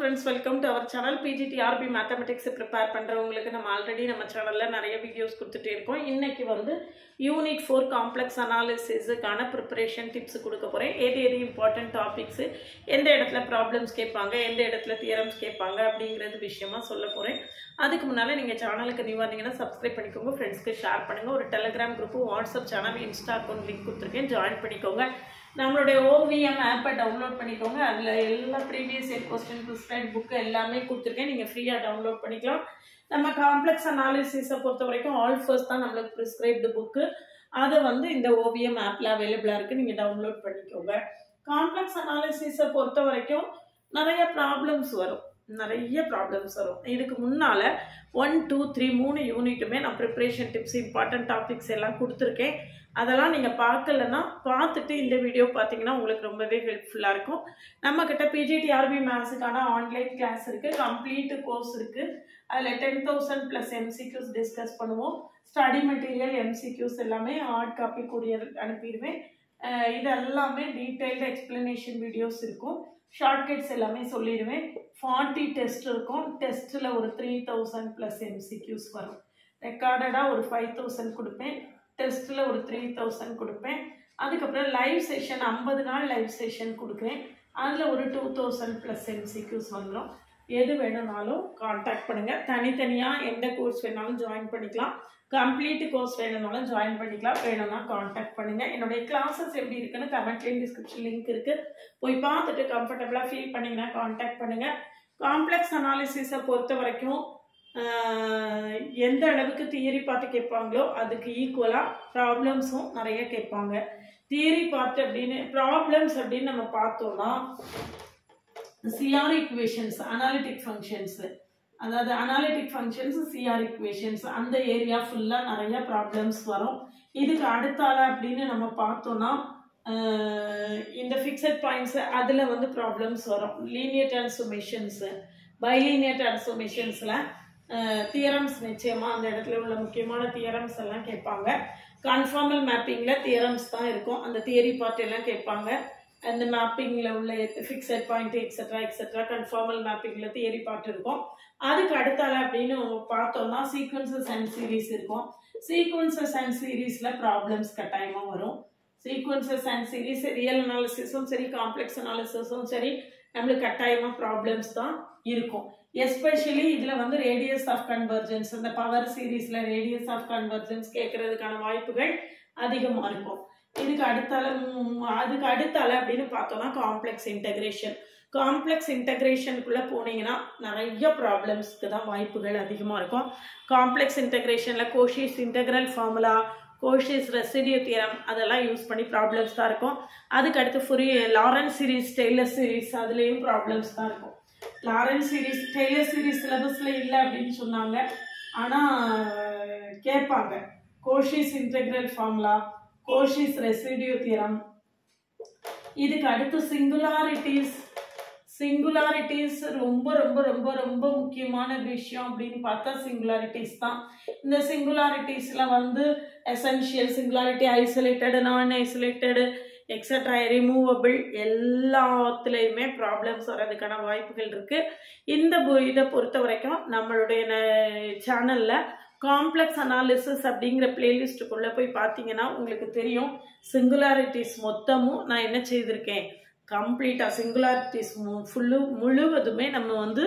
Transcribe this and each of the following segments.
friends, welcome to our channel. PGTRB Mathematics prepare பண்றவங்களுக்கு நம்ம already நம்ம சேனல்ல நிறைய வீடியோஸ் கொடுத்துட்டே இருக்கோம். இன்னைக்கு வந்து யூனிட் 4 காம்ப்ளெக்ஸ் அனாலிசிஸ்க்கான ப்ரிப்பரேஷன் டிப்ஸ் கொடுக்க போறேன். எது இம்பார்ட்டன்ட் டாபிக்ஸ், எந்த இடத்துல ப்ராப்ளம்ஸ் கேட்பாங்க, எந்த இடத்துல தியரம்ஸ் கேட்பாங்க அப்படிங்கிறது விஷயமா சொல்ல போறேன். அதுக்கு முன்னால நீங்க சேனலுக்கு நியூவா இருந்தீங்கன்னா சப்ஸ்கிரைப் பண்ணிக்கோங்க, ஃப்ரெண்ட்ஸ்க்கு ஷேர் பண்ணுங்க. ஒரு Telegram group, WhatsApp channel, Insta account link கொடுத்துருக்கேன், ஜாயின் பண்ணிக்கோங்க. நம்மளுடைய OVM ஆப்பை டவுன்லோட் பண்ணிக்கோங்க. அதில் எல்லா previous year question prescribe book எல்லாமே கொடுத்துருக்கேன், நீங்கள் ஃப்ரீயாக டவுன்லோட் பண்ணிக்கலாம். நம்ம காம்ப்ளெக்ஸ் அனாலிசிஸை பொறுத்த வரைக்கும் ஆல் ஃபர்ஸ்ட் தான் நம்மளுக்கு ப்ரிஸ்கிரைப்டு புக்கு. அதை வந்து இந்த OVM ஆப்பில் அவைலபிளாக இருக்குது, நீங்கள் டவுன்லோட் பண்ணிக்கோங்க. காம்ப்ளெக்ஸ் அனாலிசிஸை பொறுத்த வரைக்கும் நிறைய ப்ராப்ளம்ஸ் வரும். இதுக்கு முன்னால் 1, 2, 3 3 யூனிட்டுமே நான் ப்ரிப்ரேஷன் டிப்ஸ், இம்பார்ட்டன்ட் டாபிக்ஸ் எல்லாம் கொடுத்துருக்கேன். அதெல்லாம் நீங்கள் பார்க்கலன்னா பார்த்துட்டு இந்த வீடியோ பார்த்தீங்கன்னா உங்களுக்கு ரொம்பவே ஹெல்ப்ஃபுல்லாக இருக்கும். நம்மக்கிட்ட PGTRB மேத்ஸுக்கான ஆன்லைன் கிளாஸ் இருக்குது, கம்ப்ளீட் கோர்ஸ் இருக்குது. அதில் 10,000 + MCQs டிஸ்கஸ் பண்ணுவோம். ஸ்டடி மெட்டீரியல், MCQs எல்லாமே ஹார்ட் காப்பி கொரியர் அனுப்பிடுவேன். இது எல்லாமே டீட்டெயில்டு எக்ஸ்பிளனேஷன் வீடியோஸ் இருக்கும். ஷார்ட்கட்ஸ் எல்லாமே சொல்லிடுவேன். 40 டெஸ்ட் இருக்கும். டெஸ்ட்டில் ஒரு 3,000 + MCQs வரும். ரெக்கார்டடாக ஒரு 5,000 கொடுப்பேன். டெஸ்ட்டில் ஒரு 3,000 கொடுப்பேன். அதுக்கப்புறம் லைவ் செஷன் 50 நாள் லைவ் செஷன் கொடுக்குறேன். அதில் ஒரு 2,000 + MCQs வந்துடும். எது வேணும்னாலும் கான்டாக்ட் பண்ணுங்கள். தனித்தனியாக எந்த கோர்ஸ் வேணாலும் ஜாயின் பண்ணிக்கலாம். கம்ப்ளீட் கோர்ஸ் வேணும்னாலும் ஜாயின் பண்ணிக்கலாம். வேணும்னா கான்டாக்ட் பண்ணுங்கள். என்னுடைய கிளாஸஸ் எப்படி இருக்குன்னு கமெண்ட்லேயும் டிஸ்கிரிப்ஷன் லிங்க் இருக்குது, போய் பார்த்துட்டு கம்ஃபர்டபுளாக ஃபீல் பண்ணிங்கன்னா கான்டாக்ட் பண்ணுங்கள். காம்ப்ளெக்ஸ் அனாலிசிஸை பொறுத்த வரைக்கும் எந்த அளவுக்கு தியரி பார்த்து கேட்பாங்களோ அதுக்கு ஈக்குவலாக ப்ராப்ளம்ஸும் நிறைய கேட்பாங்க. தியரி பார்த்து அப்படின்னு ப்ராப்ளம்ஸ் அப்படின்னு நம்ம பார்த்தோம்னா CR ஈக்குவேஷன்ஸ், அனாலிட்டிக் ஃபங்க்ஷன்ஸு, அதாவது அனாலிட்டிக் ஃபங்க்ஷன்ஸ், CR ஈக்குவேஷன்ஸ், அந்த ஏரியா ஃபுல்லாக நிறைய ப்ராப்ளம்ஸ் வரும். இதுக்கு அடுத்தால அப்படின்னு நம்ம பார்த்தோம்னா இந்த ஃபிக்ஸட் பாயிண்ட்ஸு, அதில் வந்து ப்ராப்ளம்ஸ் வரும். லீனியர் டிரான்ஸ்ஃபார்மேஷன்ஸு, பைலீனியர் டிரான்ஸ்ஃபார்மேஷன்ஸில் தியரம்ஸ் நிச்சயமாக அந்த இடத்துல உள்ள முக்கியமான தியரம்ஸ் எல்லாம் கேட்பாங்க. கன்ஃபார்மல் மேப்பிங்கில் தியரம்ஸ் தான் இருக்கும். அந்த தியரி பார்ட் எல்லாம் கேட்பாங்க. அந்த மேப்பிங்கில் உள்ள ஃபிக்ஸட் பாயிண்ட் எக்ஸெட்ரா கன்ஃபார்மல் மேப்பிங்கில் தியரி பார்ட் இருக்கும். அதுக்கு அடுத்தால அப்படின்னு பார்த்தோம்னா சீக்வன்சஸ் அண்ட் சீரீஸ் இருக்கும். சீக்வன்சஸ் அண்ட் சீரீஸில் ப்ராப்ளம்ஸ் கட்டாயமாக வரும். சீக்வன்சஸ் அண்ட் சீரீஸ் ரியல் அனாலிசிஸும் சரி, காம்ப்ளெக்ஸ் அனாலிசிஸும் சரி, நம்மளுக்கு கட்டாயமாக ப்ராப்ளம்ஸ் தான் இருக்கும். எஸ்பெஷலி இதில் வந்து ரேடியஸ் ஆஃப் கன்வர்ஜென்ஸ், இந்த பவர் சீரீஸில் ரேடியஸ் ஆஃப் கன்வர்ஜென்ஸ் கேட்கறதுக்கான வாய்ப்புகள் அதிகமாக இருக்கும். அதுக்கு அடுத்தால அப்படின்னு பார்த்தோம்னா காம்ப்ளெக்ஸ் இன்டகிரேஷன். காம்ப்ளெக்ஸ் இன்டகிரேஷனுக்குள்ளே போனீங்கன்னா நிறைய ப்ராப்ளம்ஸ்க்கு தான் வாய்ப்புகள் அதிகமாக இருக்கும். காம்ப்ளெக்ஸ் இன்டகிரேஷனில் Cauchy's integral formula, Cauchy's residue theorem, அதெல்லாம் யூஸ் பண்ணி ப்ராப்ளம்ஸ் தான் இருக்கும். அதுக்கு அடுத்து லாரன்ஸ் சீரீஸ், டெய்லர் சீரீஸ், அதுலேயும் ப்ராப்ளம்ஸ் தான் இருக்கும். லாரன்ஸ் சீரீஸ், டெய்லர் சீரீஸ் சிலபஸில் இல்லை அப்படின்னு சொன்னாங்க, ஆனால் கேட்பாங்க. கோஷிஸ் integral formula, Cauchy's residue theorem. இதுக்கு அடுத்து சிங்குலாரிட்டிஸ் ரொம்ப ரொம்ப ரொம்ப ரொம்ப முக்கியமான விஷயம் அப்படின்னு பார்த்தா சிங்குலாரிட்டிஸ் தான். இந்த சிங்குலாரிட்டிஸில் வந்து எசென்ஷியல் சிங்குலாரிட்டி, ஐசோலேட்டடு, நான் ஐசோலேட்டடு, எக்ஸட்ரா, ரிமூவபிள், எல்லாத்துலேயுமே ப்ராப்ளம்ஸ் வர்றதுக்கான வாய்ப்புகள் இருக்குது. இதை பொறுத்த வரைக்கும் நம்மளுடைய சேனலில் காம்ப்ளெக்ஸ் அனாலிசிஸ் அப்படிங்கிற பிளேலிஸ்ட்டுக்குள்ளே போய் பார்த்தீங்கன்னா உங்களுக்கு தெரியும். சிங்குலாரிட்டிஸ் மொத்தமும் நான் என்ன செய்திருக்கேன், கம்ப்ளீட்டாக சிங்குலாரிட்டிஸ் முழுவதுமே நம்ம வந்து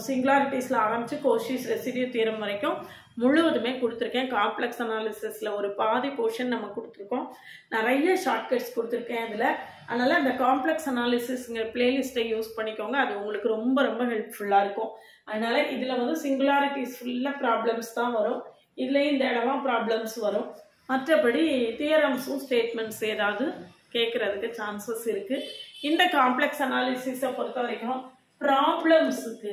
சிங்குலாரிட்டிஸில் ஆரம்பித்து கோஷிஸ் ரெசிடியூ தியரம் வரைக்கும் முழுவதுமே கொடுத்துருக்கேன். காம்ப்ளெக்ஸ் அனாலிசிஸில் ஒரு பாதி போர்ஷன் நம்ம கொடுத்துருக்கோம். நிறைய ஷார்ட்கட்ஸ் கொடுத்துருக்கேன் அதில். அதனால் அந்த காம்ப்ளெக்ஸ் அனாலிசிஸ்ங்கிற பிளேலிஸ்ட்டை யூஸ் பண்ணிக்கோங்க, அது உங்களுக்கு ரொம்ப ரொம்ப ஹெல்ப்ஃபுல்லாக இருக்கும். அதனால் இதில் வந்து சிங்குலாரிட்டிஸ் ஃபுல்லாக ப்ராப்ளம்ஸ் தான் வரும். இதுலேயும் இந்த இடம்லாம் ப்ராப்ளம்ஸ் வரும். மற்றபடி தியரம்ஸும் ஸ்டேட்மெண்ட்ஸ் ஏதாவது கேட்குறதுக்கு சான்சஸ் இருக்குது. இந்த காம்ப்ளெக்ஸ் அனாலிசிஸை பொறுத்த வரைக்கும் ப்ராப்ளம்ஸுக்கு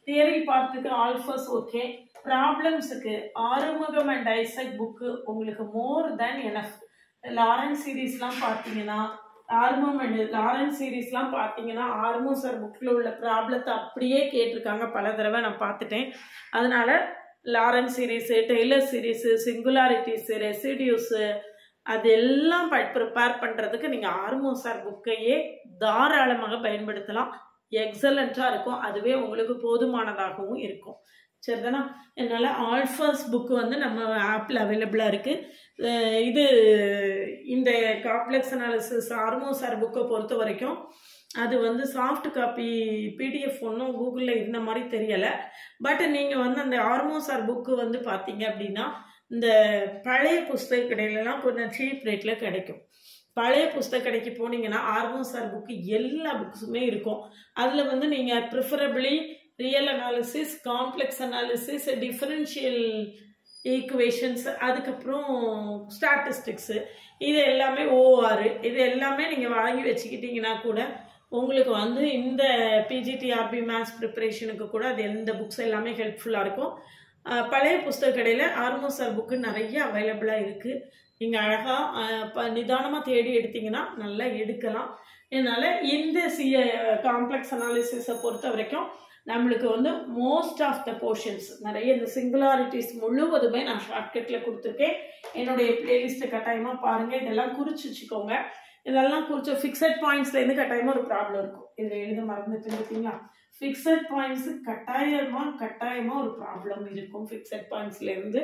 தியரி பார்ட்டுக்கு ஆல்ஃபஸ் ஓகே. ப்ராப்ளம்ஸுக்கு ஆறுமுகம் அண்ட் ஐசக் புக்கு உங்களுக்கு மோர் தேன் எனஃப். லாரன்ஸ் சீரீஸ்லாம் பார்த்தீங்கன்னா ஆர்மோ சார் புக்கில் உள்ள ப்ராப்ளத்தை அப்படியே கேட்டிருக்காங்க, பல தடவை நான் பார்த்துட்டேன். அதனால் லாரன்ஸ் சீரீஸு, டெய்லர் சீரீஸு, சிங்குலாரிட்டிஸு, ரெசிடியூஸு, அதெல்லாம் ப்ரிப்பேர் பண்ணுறதுக்கு நீங்கள் ஆர்மோ சார் புக்கையே தாராளமாக பயன்படுத்தலாம். எக்ஸலண்ட்டாக இருக்கும். அதுவே உங்களுக்கு போதுமானதாகவும் இருக்கும். சரிதானா? என்னால் ஆல்ஃபாஸ் புக்கு வந்து நம்ம ஆப்பில் அவைலபிளாக இருக்குது. இது இந்த காம்ப்ளெக்ஸ் அனாலிசிஸ் ஆர்மோ சார் புக்கை பொறுத்த வரைக்கும் அது வந்து சாஃப்ட் காப்பி பிடிஎஃப் ஒன்றும் கூகுளில் இருந்த மாதிரி தெரியலை. பட் நீங்கள் வந்து அந்த ஆர்மோ சார் புக்கு வந்து பார்த்தீங்க அப்படின்னா இந்த பழைய புஸ்தக கடையிலலாம் கொஞ்சம் சீப் ரேட்டில் கிடைக்கும். பழைய புஸ்தக கடைக்கு போனீங்கன்னா ஆர்மோ சார் புக்கு எல்லா புக்ஸுமே இருக்கும். அதில் வந்து நீங்கள் preferably real analysis, complex analysis, differential equations, அதுக்கப்புறம் ஸ்டாட்டிஸ்டிக்ஸு, இது எல்லாமே ஓஆர், இது எல்லாமே நீங்கள் வாங்கி வச்சுக்கிட்டிங்கன்னா கூட உங்களுக்கு வந்து இந்த பிஜிடிஆர்பி மேத்ஸ் ப்ரிப்பரேஷனுக்கு கூட அது எந்த புக்ஸ் எல்லாமே ஹெல்ப்ஃபுல்லாக இருக்கும். பழைய புஸ்தக கடையில் ஆர்மோ சார் புக்கு நிறைய அவைலபிளாக இருக்குது. நீங்கள் அழகாக நிதானமாக தேடி எடுத்திங்கன்னா நல்லா எடுக்கலாம். அதனால் இந்த காம்ப்ளெக்ஸ் அனாலிசிஸை பொறுத்த வரைக்கும் நம்மளுக்கு வந்து மோஸ்ட் ஆஃப் த போர்ஷன்ஸ் நிறைய இந்த சிங்குலாரிட்டிஸ் முழுவதுமே நான் ஷார்ட்கட்டில் கொடுத்துருக்கேன். என்னுடைய பிளேலிஸ்ட்டை கட்டாயமாக பாருங்கள். இதெல்லாம் குறித்து வச்சுக்கோங்க. இதெல்லாம் குறித்து ஃபிக்ஸட் பாயிண்ட்ஸ்லேருந்து கட்டாயமாக ஒரு ப்ராப்ளம் இருக்கும். இதில் எழுத மறந்துட்டு பார்த்தீங்களா? ஃபிக்ஸட் பாயிண்ட்ஸு கட்டாயமாக ஒரு ப்ராப்ளம் இருக்கும் ஃபிக்ஸட் பாயிண்ட்ஸ்லேருந்து.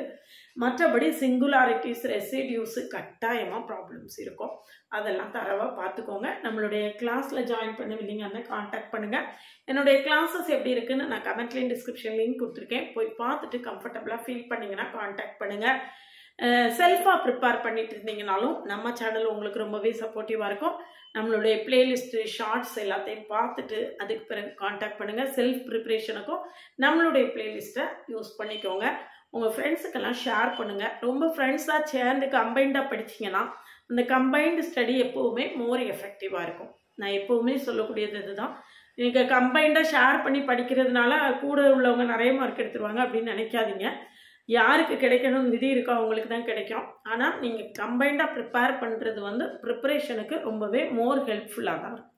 மற்றபடி சிங்குலாரிட்டிஸ், ரெசிடியூஸு கட்டாயமாக ப்ராப்ளம்ஸ் இருக்கும். அதெல்லாம் தரவாக பார்த்துக்கோங்க. நம்மளுடைய கிளாஸில் ஜாயின் பண்ணவில்லைங்கன்னா கான்டாக்ட் பண்ணுங்கள். என்னுடைய கிளாஸஸ் எப்படி இருக்குன்னு நான் கமெண்ட்லேயும் டிஸ்கிரிப்ஷன் லிங்க் கொடுத்துருக்கேன். போய் பார்த்துட்டு கம்ஃபர்டபுளாக ஃபீல் பண்ணிங்கன்னா கான்டாக்ட் பண்ணுங்கள். செல்ஃபாக ப்ரிப்பேர் பண்ணிட்டு இருந்தீங்கனாலும் நம்ம சேனல் உங்களுக்கு ரொம்பவே சப்போர்ட்டிவாக இருக்கும். நம்மளுடைய பிளேலிஸ்ட்டு, ஷார்ட்ஸ் எல்லாத்தையும் பார்த்துட்டு அதுக்கு பிறகு கான்டாக்ட் பண்ணுங்கள். செல்ஃப் ப்ரிப்ரேஷனுக்கும் நம்மளுடைய பிளேலிஸ்ட்டை யூஸ் பண்ணிக்கோங்க. உங்கள் ஃப்ரெண்ட்ஸுக்கெல்லாம் ஷேர் பண்ணுங்கள். ரொம்ப ஃப்ரெண்ட்ஸாக சேர்ந்து கம்பைண்டாக படிச்சிங்கன்னா அந்த கம்பைன்டு ஸ்டடி எப்போவுமே மோர் எஃபெக்டிவாக இருக்கும். நான் எப்போவுமே சொல்லக்கூடியது இதுதான். நீங்கள் கம்பைண்டாக ஷேர் பண்ணி படிக்கிறதுனால கூட உள்ளவங்க நிறைய மார்க் எடுத்துருவாங்க அப்படின்னு நினைக்காதீங்க. யாருக்கு கிடைக்கணும் விதி இருக்கோ அவங்களுக்கு தான் கிடைக்கும். ஆனால் நீங்கள் கம்பைண்டாக ப்ரிப்பேர் பண்ணுறது வந்து ப்ரிப்பரேஷனுக்கு ரொம்பவே மோர் ஹெல்ப்ஃபுல்லாக தான் இருக்கும்.